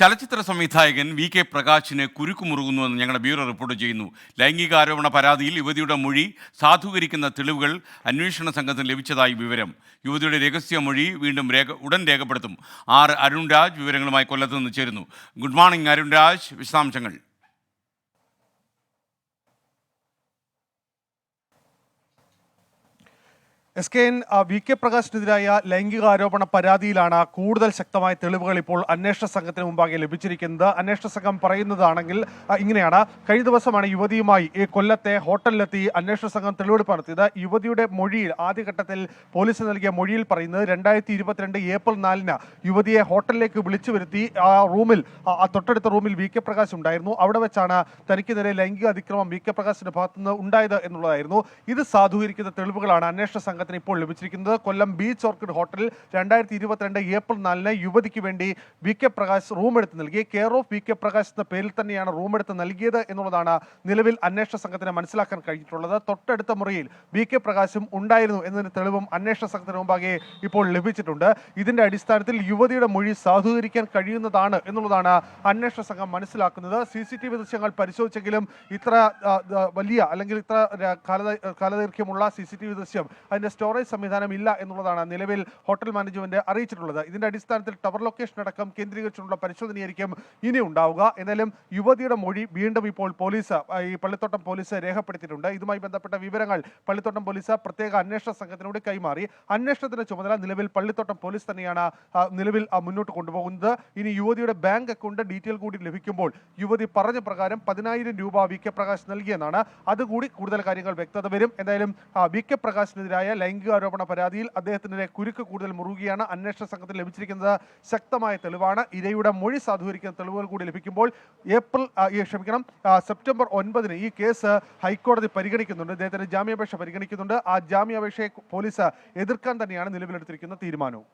ചലച്ചിത്ര സംവിധായകൻ V K പ്രകാശിന് കുരുക്കുമുറുകുന്നുവെന്ന് ഞങ്ങളുടെ ബ്യൂറോ റിപ്പോർട്ട് ചെയ്യുന്നു. ലൈംഗികാരോപണ പരാതിയിൽ യുവതിയുടെ മൊഴി സാധൂകരിക്കുന്ന തെളിവുകൾ അന്വേഷണ സംഘത്തിന് ലഭിച്ചതായി വിവരം. യുവതിയുടെ രഹസ്യമൊഴി വീണ്ടും ഉടൻ രേഖപ്പെടുത്തും. അരുൺ രാജ് വിവരങ്ങളുമായി കൊല്ലത്ത് നിന്ന് ചേരുന്നു. ഗുഡ് മോർണിംഗ് അരുൺ രാജ്, വിശദാംശങ്ങൾ. SKN വി കെ പ്രകാശിനെതിരായ ലൈംഗികാരോപണ പരാതിയിലാണ് കൂടുതൽ ശക്തമായ തെളിവുകൾ ഇപ്പോൾ അന്വേഷണ സംഘത്തിന് മുമ്പാകെ ലഭിച്ചിരിക്കുന്നത്. അന്വേഷണ സംഘം പറയുന്നതാണെങ്കിൽ ഇങ്ങനെയാണ്. കഴിഞ്ഞ ദിവസമാണ് യുവതിയുമായി ഈ കൊല്ലത്തെ ഹോട്ടലിലെത്തി അന്വേഷണ സംഘം തെളിവെടുപ്പ് നടത്തിയത്. യുവതിയുടെ മൊഴിയിൽ ആദ്യഘട്ടത്തിൽ പോലീസ് നൽകിയ മൊഴിയിൽ പറയുന്നത് 2022 ഏപ്രിൽ 4-ന് യുവതിയെ ഹോട്ടലിലേക്ക് വിളിച്ചു വരുത്തി റൂമിൽ തൊട്ടടുത്ത റൂമിൽ വി കെ പ്രകാശ് ഉണ്ടായിരുന്നു. അവിടെ വെച്ചാണ് തനിക്ക് നേരെ ലൈംഗിക അതിക്രമം വി കെ പ്രകാശിന്റെ ഭാഗത്തുനിന്ന് ഉണ്ടായത് എന്നുള്ളതായിരുന്നു. ഇത് സാധൂകരിക്കുന്ന തെളിവുകളാണ് അന്വേഷണ സംഘത്തിന് ഇപ്പോൾ ലഭിച്ചിരിക്കുന്നത്. കൊല്ലം ബീച്ച് ഓർക്കിഡ് ഹോട്ടലിൽ 2022 ഏപ്രിൽ 4-ന് യുവതിക്ക് വേണ്ടി വി കെ പ്രകാശ് റൂം എടുത്ത് നൽകി. Care of V K Prakash എന്ന പേരിൽ തന്നെയാണ് റൂം എടുത്ത് നൽകിയത് എന്നുള്ളതാണ് നിലവിൽ അന്വേഷണ സംഘത്തിന് മനസ്സിലാക്കാൻ കഴിഞ്ഞിട്ടുള്ളത്. തൊട്ടടുത്ത മുറിയിൽ വി കെ പ്രകാശും ഉണ്ടായിരുന്നു എന്നതിന് തെളിവും അന്വേഷണ സംഘത്തിന് മുമ്പാകെ ഇപ്പോൾ ലഭിച്ചിട്ടുണ്ട്. ഇതിന്റെ അടിസ്ഥാനത്തിൽ യുവതിയുടെ മൊഴി സാധൂകരിക്കാൻ കഴിയുന്നതാണ് എന്നുള്ളതാണ് അന്വേഷണ സംഘം മനസ്സിലാക്കുന്നത്. CCTV ദൃശ്യങ്ങൾ പരിശോധിച്ചെങ്കിലും ഇത്ര വലിയ അല്ലെങ്കിൽ ഇത്ര കാലദൈർഘ്യമുള്ള CCTV ദൃശ്യം അതിന്റെ സ്റ്റോറേജ് സംവിധാനം ഇല്ല എന്നുള്ളതാണ് നിലവിൽ ഹോട്ടൽ മാനേജ്മെന്റ് അറിയിച്ചിട്ടുള്ളത്. ഇതിന്റെ അടിസ്ഥാനത്തിൽ ടവർ ലൊക്കേഷൻ അടക്കം കേന്ദ്രീകരിച്ചുള്ള പരിശോധനയായിരിക്കും ഇനി ഉണ്ടാവുക. എന്നാലും യുവതിയുടെ മൊഴി വീണ്ടും ഇപ്പോൾ പോലീസ് ഈ പള്ളിത്തോട്ടം പോലീസ് രേഖപ്പെടുത്തിയിട്ടുണ്ട്. ഇതുമായി ബന്ധപ്പെട്ട വിവരങ്ങൾ പള്ളിത്തോട്ടം പോലീസ് പ്രത്യേക അന്വേഷണ സംഘത്തിനോട് കൈമാറി. അന്വേഷണത്തിന്റെ ചുമതല നിലവിൽ പള്ളിത്തോട്ടം പോലീസ് തന്നെയാണ് നിലവിൽ മുന്നോട്ട് കൊണ്ടുപോകുന്നത്. ഇനി യുവതിയുടെ ബാങ്ക് അക്കൗണ്ട് ഡീറ്റെയിൽ കൂടി ലഭിക്കുമ്പോൾ യുവതി പറഞ്ഞ പ്രകാരം 10,000 രൂപ വി കെ പ്രകാശ് നൽകിയെന്നാണ്. അതുകൂടി കൂടുതൽ കാര്യങ്ങൾ വ്യക്തത വരും. എന്തായാലും വി കെ പ്രകാശിനെതിരായ ലൈംഗികാരോപണ പരാതിയിൽ അദ്ദേഹത്തിനെതിരെ കുരുക്ക് കൂടുതൽ മുറുകിയാണ്. അന്വേഷണ സംഘത്തിന് ലഭിച്ചിരിക്കുന്നത് ശക്തമായ തെളിവാണ്. ഇരയുടെ മൊഴി സാധൂകരിക്കുന്ന തെളിവുകൾ കൂടി ലഭിക്കുമ്പോൾ സെപ്റ്റംബർ 9-ന് ഈ കേസ് ഹൈക്കോടതി പരിഗണിക്കുന്നുണ്ട്. ഇദ്ദേഹത്തിന്റെ ജാമ്യാപേക്ഷ പരിഗണിക്കുന്നുണ്ട്. ആ ജാമ്യാപേക്ഷയെ പോലീസ് എതിർക്കാൻ തന്നെയാണ് നിലവിലെടുത്തിരിക്കുന്ന തീരുമാനവും.